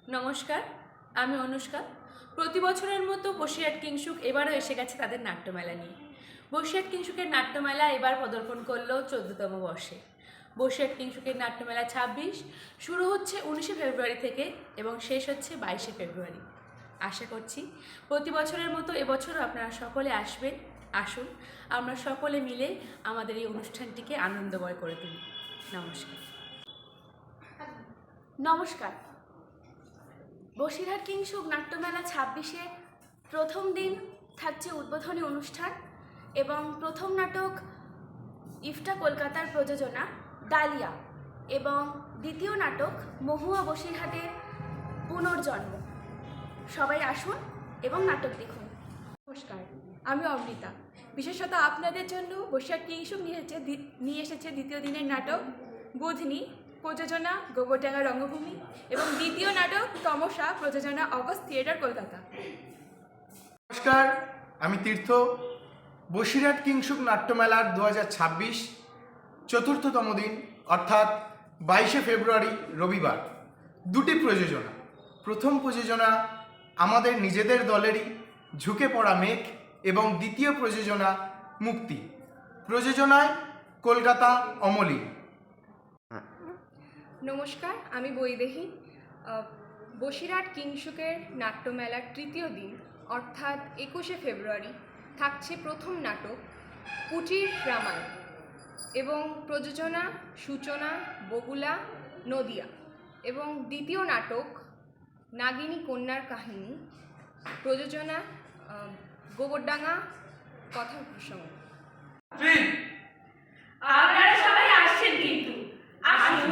নমস্কার, আমি অনুষ্কা। প্রতি বছরের মতো বসিরহাট কিংসুক এবারও এসে গেছে তাদের নাট্যমেলা নিয়ে। বসিরহাট কিংসুকের নাট্যমেলা এবার পদার্পণ করলো 14তম বর্ষে। বসিরহাট কিংসুকের নাট্যমেলা 26 শুরু হচ্ছে 19শে ফেব্রুয়ারি থেকে এবং শেষ হচ্ছে 22শে ফেব্রুয়ারি। আশা করছি প্রতি বছরের মতো এবছরও আপনারা সকলে আসুন, আমরা সকলে মিলে আমাদের এই অনুষ্ঠানটিকে আনন্দময় করে তুলি। নমস্কার। নমস্কার। বসিরহাট কিংসুক নাট্যমেলা 26-এ প্রথম দিন থাকছে উদ্বোধনী অনুষ্ঠান এবং প্রথম নাটক ইফটা কলকাতার প্রযোজনা ডালিয়া এবং দ্বিতীয় নাটক মহুয়া বসিরহাটের পুনর্জন্ম। সবাই আসুন এবং নাটক দেখুন। নমস্কার, আমি অমৃতা। বিশেষত আপনাদের জন্য বসিরহাট কিংসুক নিয়ে এসেছে দ্বিতীয় দিনের নাটক বুধনি, প্রযোজনা গোবরডাঙ্গা রঙ্গভূমি, এবং দ্বিতীয় নাটক তমসা, প্রযোজনা অগস্ট থিয়েটার কলকাতা। নমস্কার, আমি তীর্থ। বসিরহাট কিংসুক নাট্যমেলার 2026 চতুর্থতম দিন অর্থাৎ 22শে ফেব্রুয়ারি রবিবার দুটি প্রযোজনা। প্রথম প্রযোজনা আমাদের নিজেদের দলেরই ঝুঁকে পড়া মেঘ এবং দ্বিতীয় প্রযোজনা মুক্তি। প্রযোজনায় কলকাতা অমলি। নমস্কার, আমি বৈদেহী। বসিরহাট কিংসুকের নাট্যমেলার তৃতীয় দিন অর্থাৎ 21শে ফেব্রুয়ারি থাকছে প্রথম নাটক কুটির রামায়ণ এবং প্রযোজনা সূচনা, বগুলা, নদিয়া, এবং দ্বিতীয় নাটক নাগিনী কন্যার কাহিনী, প্রযোজনা গোবরডাঙ্গা কথা প্রসঙ্গ। আপনারা সবাই আসছেন কিন্তু আসুন।